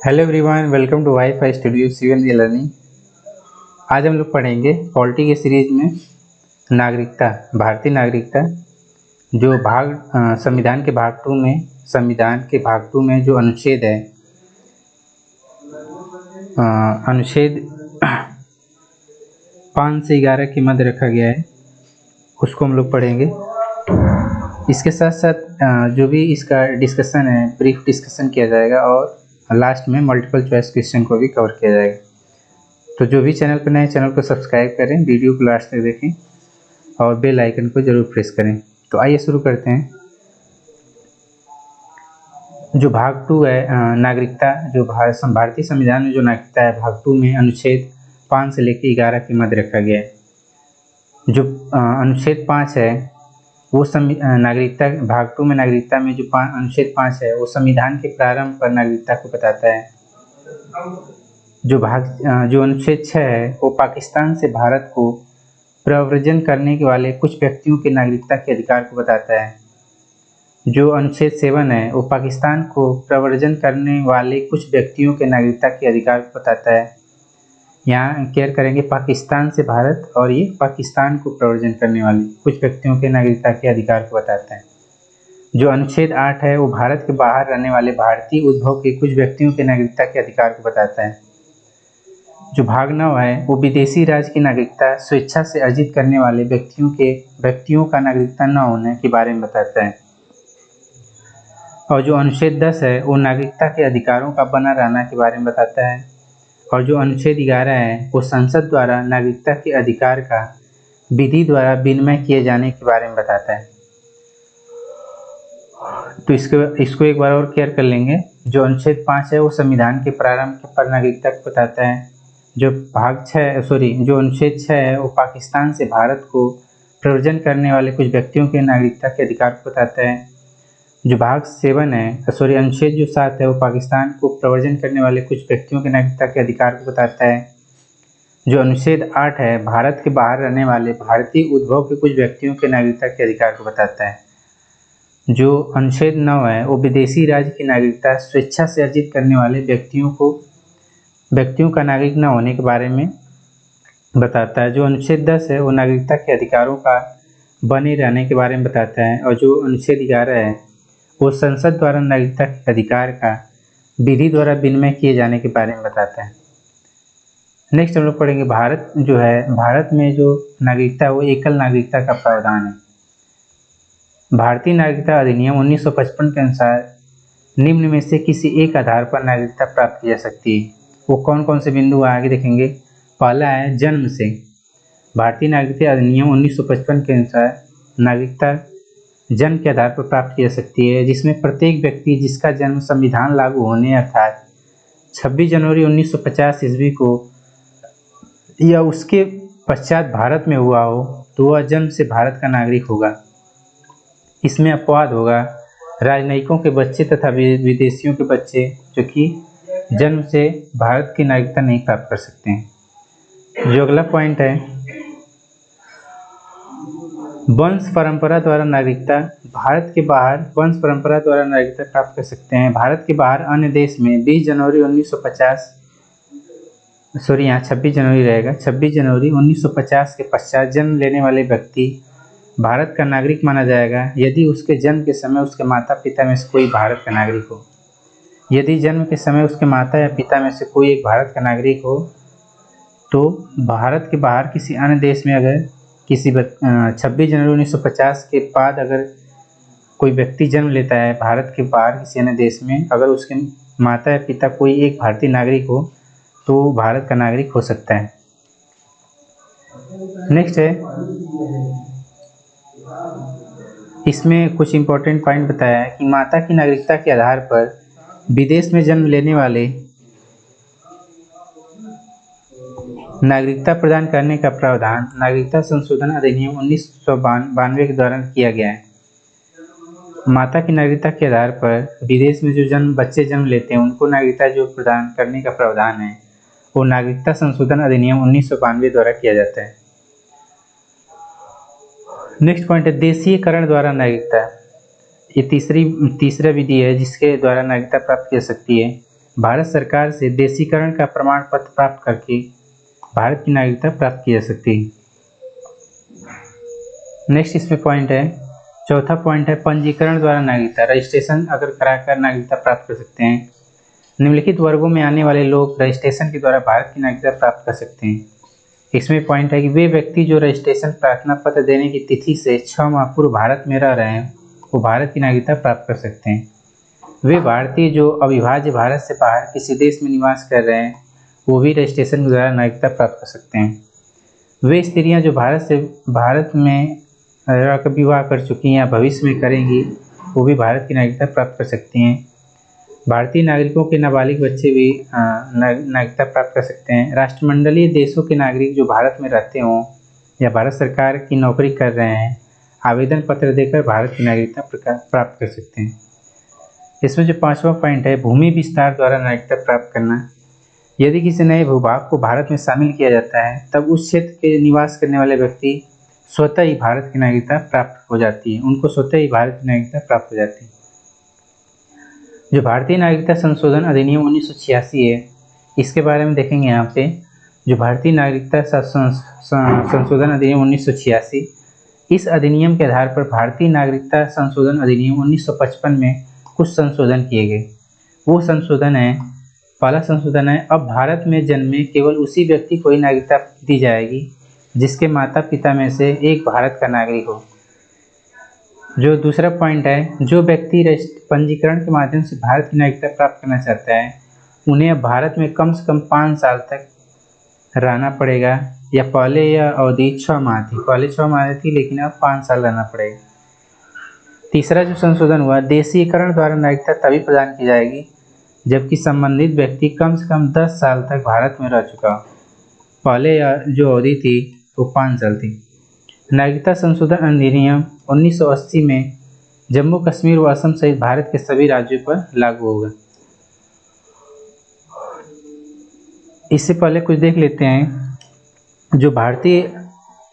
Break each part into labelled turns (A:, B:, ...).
A: Hello everyone, welcome to WiFi studio CNG learning. आज हम लोग पढ़ेंगे पॉलिटी के सीरीज में नागरिकता, भारतीय नागरिकता। जो संविधान के भाग टू में जो अनुच्छेद है, अनुच्छेद 5 से 11 के मध्य रखा गया है, उसको हम लोग पढ़ेंगे। इसके साथ साथ जो भी इसका डिस्कशन है, ब्रीफ डिस्कशन किया जाएगा और लास्ट में मल्टीपल चॉइस क्वेश्चन को भी कवर किया जाएगा। तो जो भी चैनल पर नए, चैनल को सब्सक्राइब करें, वीडियो को लास्ट तक देखें और बेल आइकन को जरूर प्रेस करें। तो आइए शुरू करते हैं। जो भाग 2 है नागरिकता, जो भारतीय संविधान में जो नागरिकता है, भाग 2 में अनुच्छेद 5 से लेकर 11 के मध्य रखा गया है। जो अनुच्छेद 5 है वो नागरिकता, भाग 2 में नागरिकता में जो अनुच्छेद 5 है वो संविधान के प्रारंभ पर नागरिकता को बताता है। जो अनुच्छेद 6 है वो पाकिस्तान से भारत को प्रव्रजन करने के वाले कुछ व्यक्तियों के नागरिकता के अधिकार को बताता है। जो अनुच्छेद 7 है वो पाकिस्तान को प्रव्रजन करने वाले कुछ व्यक्तियों के नागरिकता के अधिकार को बताता है। यहाँ केयर करेंगे पाकिस्तान से भारत, और ये पाकिस्तान को प्रव्रजन करने वाले कुछ व्यक्तियों के नागरिकता के अधिकार को बताता है। जो अनुच्छेद 8 है वो भारत के बाहर रहने वाले भारतीय उद्भव के कुछ व्यक्तियों के नागरिकता के अधिकार को बताता है। जो भाग 9 है वो विदेशी राज्य की नागरिकता स्वेच्छा से अर्जित करने वाले व्यक्तियों का नागरिकता न होने के बारे में बताता है। और जो अनुच्छेद 10 है वो नागरिकता के अधिकारों का बना रहना के बारे में बताता है। और जो अनुच्छेद 11 है वो संसद द्वारा नागरिकता के अधिकार का विधि द्वारा विनिमय किए जाने के बारे में बताता है। तो इसको एक बार और क्लियर कर लेंगे। जो अनुच्छेद 5 है वो संविधान के प्रारंभ पर नागरिकता को बताता है। जो अनुच्छेद 6 है वो पाकिस्तान से भारत को प्रव्रजन करने वाले कुछ व्यक्तियों के नागरिकता के अधिकार को बताता है। जो अनुच्छेद जो 7 है वो पाकिस्तान को प्रव्रजन करने वाले कुछ व्यक्तियों के नागरिकता के अधिकार को बताता है। जो अनुच्छेद 8 है भारत के बाहर रहने वाले भारतीय उद्भव के कुछ व्यक्तियों के नागरिकता के अधिकार को बताता है। जो अनुच्छेद 9 है वो विदेशी राज्य की नागरिकता स्वेच्छा से अर्जित करने वाले व्यक्तियों का नागरिक न होने के बारे में बताता है। जो अनुच्छेद 10 है वो नागरिकता के अधिकारों का बने रहने के बारे में बताता है। और जो अनुच्छेद 11 है वो संसद द्वारा नागरिकता के अधिकार का विधि द्वारा विनिमय किए जाने के बारे में बताता है। नेक्स्ट हम लोग पढ़ेंगे भारत में जो नागरिकता है वो एकल नागरिकता का प्रावधान है। भारतीय नागरिकता अधिनियम 1955 के अनुसार निम्न में से किसी एक आधार पर नागरिकता प्राप्त की जा सकती है। वो कौन कौन से बिंदु आगे देखेंगे। पहला है जन्म से। भारतीय नागरिकता अधिनियम 1955 के अनुसार नागरिकता जन्म के आधार पर प्राप्त की जा सकती है, जिसमें प्रत्येक व्यक्ति जिसका जन्म संविधान लागू होने अर्थात 26 जनवरी 1950 ईस्वी को या उसके पश्चात भारत में हुआ हो तो वह जन्म से भारत का नागरिक होगा। इसमें अपवाद होगा राजनयिकों के बच्चे तथा विदेशियों के बच्चे जो कि जन्म से भारत की नागरिकता नहीं प्राप्त कर सकते हैं। जो अगला पॉइंट है वंश परंपरा द्वारा नागरिकता। भारत के बाहर वंश परंपरा द्वारा नागरिकता प्राप्त कर सकते हैं। भारत के बाहर अन्य देश में 20 जनवरी 1950 यहाँ 26 जनवरी रहेगा, 26 जनवरी 1950 के पश्चात जन्म लेने वाले व्यक्ति भारत का नागरिक माना जाएगा यदि उसके जन्म के समय उसके माता पिता में से कोई भारत का नागरिक हो। यदि जन्म के समय उसके माता या पिता में से कोई एक भारत का नागरिक हो तो भारत के बाहर किसी अन्य देश में अगर 26 जनवरी 1950 के बाद अगर कोई व्यक्ति जन्म लेता है भारत के बाहर किसी अन्य देश में, अगर उसके माता या पिता कोई एक भारतीय नागरिक हो तो भारत का नागरिक हो सकता है। नेक्स्ट है, इसमें कुछ इंपॉर्टेंट पॉइंट बताया है कि माता की नागरिकता के आधार पर विदेश में जन्म लेने वाले नागरिकता प्रदान करने का प्रावधान नागरिकता संशोधन अधिनियम 1992 के द्वारा किया गया है। माता की नागरिकता के आधार पर विदेश में जो बच्चे जन्म लेते हैं उनको नागरिकता जो प्रदान करने का प्रावधान है वो नागरिकता संशोधन अधिनियम 1992 द्वारा किया जाता है। नेक्स्ट पॉइंट है देशीयकरण द्वारा नागरिकता। ये तीसरा विधि है जिसके द्वारा नागरिकता प्राप्त की जा सकती है। भारत सरकार से देशीकरण का प्रमाण पत्र प्राप्त करके भारत की नागरिकता प्राप्त की जा सकती है। नेक्स्ट इसमें पॉइंट है, चौथा पॉइंट है पंजीकरण द्वारा नागरिकता, रजिस्ट्रेशन अगर कराकर नागरिकता प्राप्त कर सकते हैं। निम्नलिखित वर्गों में आने वाले लोग रजिस्ट्रेशन के द्वारा भारत की नागरिकता प्राप्त कर सकते हैं। इसमें पॉइंट है कि वे व्यक्ति जो रजिस्ट्रेशन प्रार्थना पत्र देने की तिथि से 6 माह पूर्व भारत में रह रहे हैं वो भारत की नागरिकता प्राप्त कर सकते हैं। वे भारतीय जो अविभाज्य भारत से बाहर किसी देश में निवास कर रहे हैं वो भी रजिस्ट्रेशन के द्वारा नागरिकता प्राप्त कर सकते हैं। वे स्त्रियां जो भारत में रहकर विवाह कर चुकी हैं या भविष्य में करेंगी वो भी भारत की नागरिकता प्राप्त कर सकती हैं। भारतीय नागरिकों के नाबालिग बच्चे भी नागरिकता प्राप्त कर सकते हैं। राष्ट्रमंडलीय देशों के नागरिक जो भारत में रहते हों या भारत सरकार की नौकरी कर रहे हैं आवेदन पत्र देकर भारत की नागरिकता प्राप्त कर सकते हैं। इसमें जो पांचवा पॉइंट है भूमि विस्तार द्वारा नागरिकता प्राप्त करना, यदि किसी नए भूभाग को भारत में शामिल किया जाता है तब उस क्षेत्र के निवास करने वाले व्यक्ति स्वतः ही भारत की नागरिकता प्राप्त हो जाती है, उनको स्वतः ही भारत की नागरिकता प्राप्त हो जाती है। जो भारतीय नागरिकता संशोधन अधिनियम 1986 है इसके बारे में देखेंगे यहाँ पे। जो भारतीय नागरिकता संशोधन अधिनियम 1986, इस अधिनियम के आधार पर भारतीय नागरिकता संशोधन अधिनियम 1955 में कुछ संशोधन किए गए। वो संशोधन है, पहला संशोधन है अब भारत में जन्मे केवल उसी व्यक्ति को ही नागरिकता दी जाएगी जिसके माता पिता में से एक भारत का नागरिक हो। जो दूसरा पॉइंट है, जो व्यक्ति पंजीकरण के माध्यम से भारत की नागरिकता प्राप्त करना चाहता है उन्हें अब भारत में कम से कम 5 साल तक रहना पड़ेगा, या पहले यह अवधि 6 माह थी, पहले 6 माह थी लेकिन अब 5 साल रहना पड़ेगा। तीसरा जो संशोधन हुआ, देशीकरण द्वारा नागरिकता तभी प्रदान की जाएगी जबकि संबंधित व्यक्ति कम से कम 10 साल तक भारत में रह चुका हो, पहले यह जो अवधि थी वो 5 साल थी। नागरिकता संशोधन अधिनियम 1980 में जम्मू कश्मीर व असम सहित भारत के सभी राज्यों पर लागू होगा। इससे पहले कुछ देख लेते हैं, जो भारतीय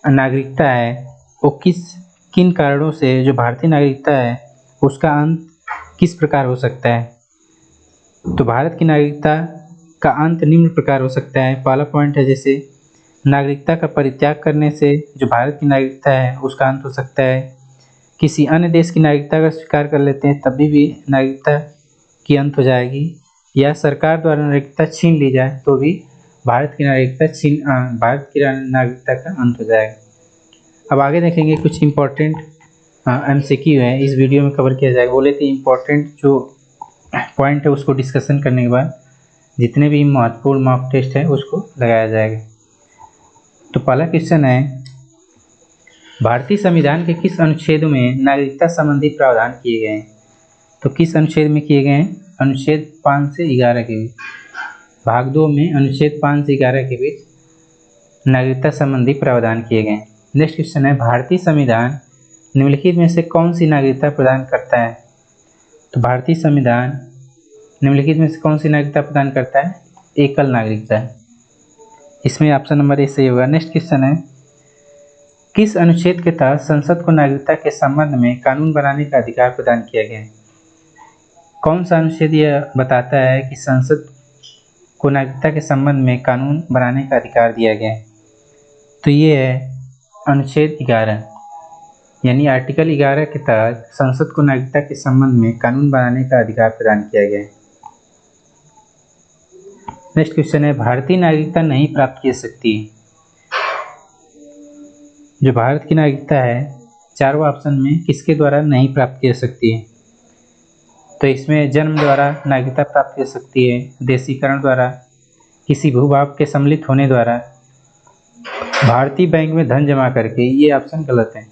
A: नागरिकता है वो किन कारणों से, जो भारतीय नागरिकता है उसका अंत किस प्रकार हो सकता है। तो भारत की नागरिकता का अंत निम्न प्रकार हो सकता है। पहला पॉइंट है, जैसे नागरिकता का परित्याग करने से जो भारत की नागरिकता है उसका अंत हो सकता है। किसी अन्य देश की नागरिकता का स्वीकार कर लेते हैं तभी भी नागरिकता की अंत हो जाएगी, या सरकार द्वारा नागरिकता छीन ली जाए तो भी भारत की नागरिकता का अंत हो जाएगा। अब आगे देखेंगे कुछ इम्पोर्टेंट MCQ है इस वीडियो में कवर किया जाएगा। बोले थे इम्पोर्टेंट जो पॉइंट है उसको डिस्कशन करने के बाद जितने भी महत्वपूर्ण मॉक टेस्ट है उसको लगाया जाएगा। तो पहला क्वेश्चन है, भारतीय संविधान के किस अनुच्छेद में नागरिकता संबंधी प्रावधान किए गए हैं। तो किस अनुच्छेद में किए गए हैं, अनुच्छेद 5 से 11 के बीच, भाग 2 में अनुच्छेद 5 से 11 के बीच नागरिकता संबंधी प्रावधान किए गए हैं। नेक्स्ट क्वेश्चन है, भारतीय संविधान निम्नलिखित में से कौन सी नागरिकता प्रदान करता है। तो भारतीय संविधान निम्नलिखित में से कौन सी नागरिकता प्रदान करता है, एकल नागरिकता है। इसमें ऑप्शन नंबर ए सही होगा। नेक्स्ट क्वेश्चन है, किस अनुच्छेद के तहत संसद को नागरिकता के संबंध में कानून बनाने का अधिकार प्रदान किया गया है। कौन सा अनुच्छेद यह बताता है कि संसद को नागरिकता के संबंध में कानून बनाने का अधिकार दिया गया है। तो ये है अनुच्छेद 11, यानी आर्टिकल 11 के तहत संसद को नागरिकता के संबंध में कानून बनाने का अधिकार प्रदान किया गया है। नेक्स्ट क्वेश्चन है, भारतीय नागरिकता नहीं प्राप्त की जा सकती। जो भारत की नागरिकता है चारों ऑप्शन में किसके द्वारा नहीं प्राप्त की जा सकती है। तो इसमें जन्म द्वारा नागरिकता प्राप्त की जा सकती है, देशीकरण द्वारा, किसी भूभाग के सम्मिलित होने द्वारा, भारतीय बैंक में धन जमा करके। ये ऑप्शन गलत है।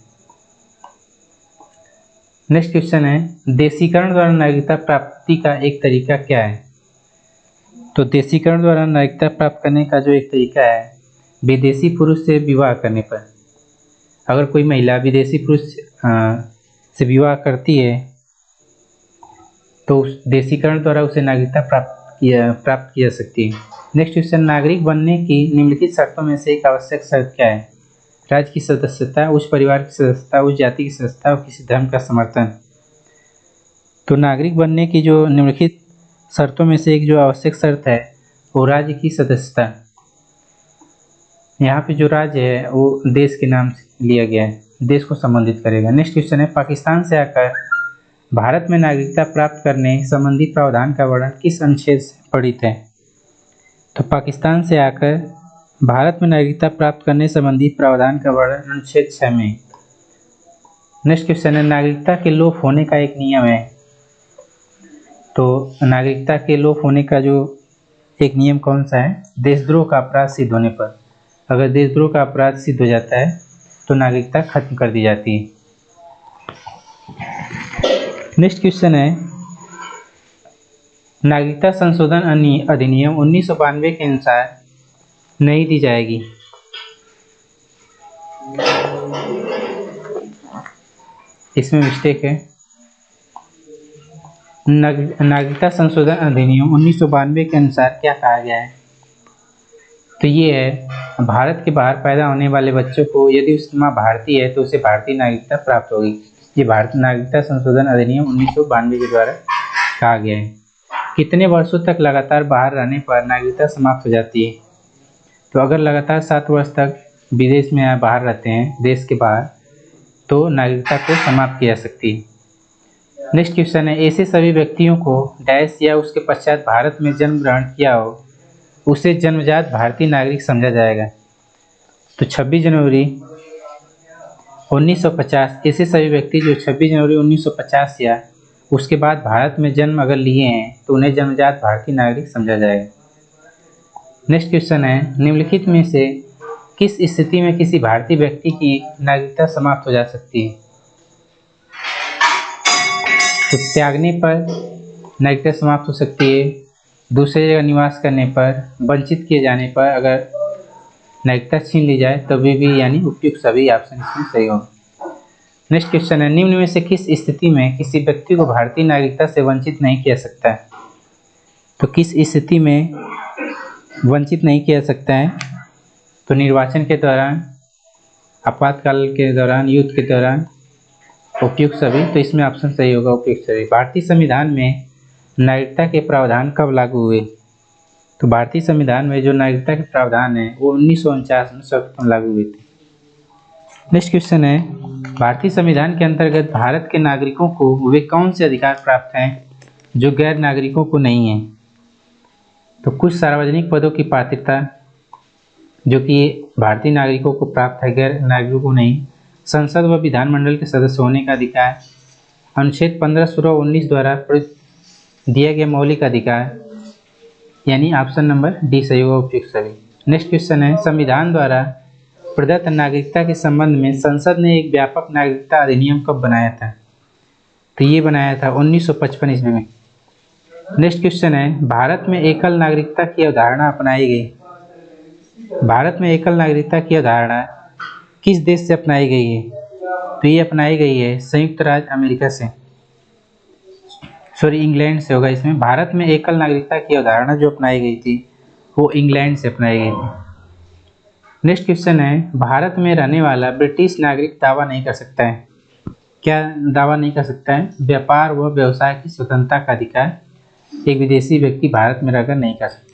A: नेक्स्ट क्वेश्चन है, देशीकरण द्वारा नागरिकता प्राप्ति का एक तरीका क्या है। तो देशीकरण द्वारा नागरिकता प्राप्त करने का जो एक तरीका है, विदेशी पुरुष से विवाह करने पर, अगर कोई महिला विदेशी पुरुष से विवाह करती है तो उस देशीकरण द्वारा उसे नागरिकता प्राप्त की जा सकती है। नेक्स्ट क्वेश्चन, नागरिक बनने की निम्नलिखित शर्तों में से एक आवश्यक शर्त क्या है। राज्य की सदस्यता, उस परिवार की सदस्यता, उस जाति की सदस्यता और किसी धर्म का समर्थन। तो नागरिक बनने की जो निम्नलिखित शर्तों में से एक जो आवश्यक शर्त है वो राज्य की सदस्यता। यहाँ पे जो राज्य है वो देश के नाम से लिया गया है, देश को संबंधित करेगा। नेक्स्ट क्वेश्चन है, पाकिस्तान से आकर भारत में नागरिकता प्राप्त करने संबंधी प्रावधान का वर्णन किस अनुच्छेद से पढ़ित है? तो पाकिस्तान से आकर भारत में नागरिकता प्राप्त करने संबंधी प्रावधान का वर्णन अनुच्छेद 6 में। नेक्स्ट क्वेश्चन है, नागरिकता के लोप होने का एक नियम है। तो नागरिकता के लोप होने का जो एक नियम कौन सा है? देशद्रोह का अपराध सिद्ध होने पर। अगर देशद्रोह का अपराध सिद्ध हो जाता है तो नागरिकता खत्म कर दी जाती है। नेक्स्ट क्वेश्चन है, नागरिकता संशोधन अधिनियम 1992 के अनुसार नहीं दी जाएगी। इसमें मिस्टेक है। नागरिकता संशोधन अधिनियम 1992 के अनुसार क्या कहा गया है? तो ये है, भारत के बाहर पैदा होने वाले बच्चों को यदि उसकी माँ भारतीय है तो उसे भारतीय नागरिकता प्राप्त होगी। ये भारतीय नागरिकता संशोधन अधिनियम 1992 के द्वारा कहा गया है। कितने वर्षों तक लगातार बाहर रहने पर नागरिकता समाप्त हो जाती है? तो अगर लगातार 7 वर्ष तक विदेश में या बाहर रहते हैं, देश के बाहर, तो नागरिकता को समाप्त की जा सकती है। नेक्स्ट क्वेश्चन है, ऐसे सभी व्यक्तियों को डैश या उसके पश्चात भारत में जन्म ग्रहण किया हो उसे जन्मजात भारतीय नागरिक समझा जाएगा। तो 26 जनवरी 1950, ऐसे सभी व्यक्ति जो 26 जनवरी 1950 या उसके बाद भारत में जन्म अगर लिए हैं तो उन्हें जन्मजात भारतीय नागरिक समझा जाएगा। नेक्स्ट क्वेश्चन है, निम्नलिखित में से किस स्थिति में किसी भारतीय व्यक्ति की नागरिकता समाप्त हो जा सकती है? तो त्यागने पर नागरिकता समाप्त हो सकती है, दूसरी जगह निवास करने पर, वंचित किए जाने पर अगर नागरिकता छीन ली जाए तभी भी, यानी उपयुक्त सभी ऑप्शन इसमें सही होगा। नेक्स्ट क्वेश्चन है, निम्न में से किस स्थिति में किसी व्यक्ति को भारतीय नागरिकता से वंचित नहीं किया सकता है? तो किस स्थिति में वंचित नहीं किया सकता है? तो निर्वाचन के दौरान, आपातकाल के दौरान, युद्ध के दौरान, उपयुक्त सभी। तो इसमें ऑप्शन सही होगा उपयुक्त सभी। भारतीय संविधान में नागरिकता के प्रावधान कब लागू हुए? तो भारतीय संविधान में जो नागरिकता के प्रावधान है वो 1949 में सर्वप्रथम लागू हुए थे। नेक्स्ट क्वेश्चन है, भारतीय संविधान के अंतर्गत भारत के नागरिकों को वे कौन से अधिकार प्राप्त हैं जो गैर नागरिकों को नहीं है? तो कुछ सार्वजनिक पदों की पात्रता जो कि भारतीय नागरिकों को प्राप्त है, गैर नागरिकों को नहीं। संसद व विधानमंडल के सदस्य होने का अधिकार, अनुच्छेद 15, 16, 19 द्वारा दिया गया मौलिक अधिकार, यानी ऑप्शन नंबर डी सही होगा उपयुक्त सभी। नेक्स्ट क्वेश्चन है, संविधान द्वारा प्रदत्त नागरिकता के संबंध में संसद ने एक व्यापक नागरिकता अधिनियम कब बनाया था? तो ये बनाया था 1955 ईस्वी में। नेक्स्ट क्वेश्चन है, भारत में एकल नागरिकता की अवधारणा अपनाई गई। भारत में एकल नागरिकता की अवधारणा किस देश से अपनाई गई है? तो ये अपनाई गई है संयुक्त राज्य अमेरिका से, सॉरी इंग्लैंड से होगा इसमें। भारत में एकल नागरिकता की अवधारणा जो अपनाई गई थी वो इंग्लैंड से अपनाई गई थी। नेक्स्ट क्वेश्चन है, भारत में रहने वाला ब्रिटिश नागरिक दावा नहीं कर सकता है। क्या दावा नहीं कर सकता है? व्यापार व व्यवसाय की स्वतंत्रता का अधिकार एक विदेशी व्यक्ति भारत में रहकर नहीं कर सकता।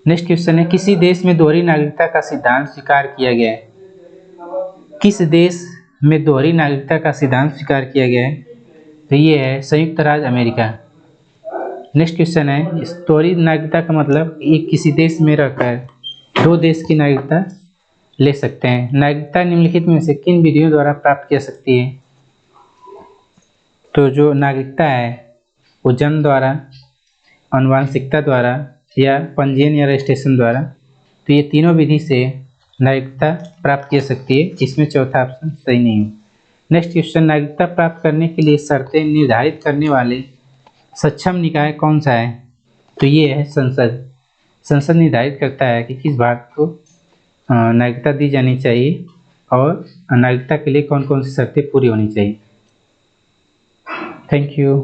A: नेक्स्ट क्वेश्चन है, किसी देश में दोहरी नागरिकता का सिद्धांत स्वीकार किया गया है? किस देश में दोहरी नागरिकता का सिद्धांत स्वीकार किया गया है? तो ये है संयुक्त राज्य अमेरिका। नेक्स्ट क्वेश्चन है, दोहरी नागरिकता का मतलब एक किसी देश में रहकर 2 देश की नागरिकता ले सकते हैं। नागरिकता निम्नलिखित में से किन विधियों द्वारा प्राप्त की जा सकती है? तो जो नागरिकता है वो जन्म द्वारा, आनुवंशिकता द्वारा या पंजीयन या रजिस्ट्रेशन द्वारा। तो ये तीनों विधि से नागरिकता प्राप्त की जा सकती है। इसमें चौथा ऑप्शन सही नहीं है। नेक्स्ट क्वेश्चन, नागरिकता प्राप्त करने के लिए शर्तें निर्धारित करने वाले सक्षम निकाय कौन सा है? तो ये है संसद। संसद निर्धारित करता है कि किस भारत को नागरिकता दी जानी चाहिए और नागरिकता के लिए कौन कौन सी शर्तें पूरी होनी चाहिए। Thank you.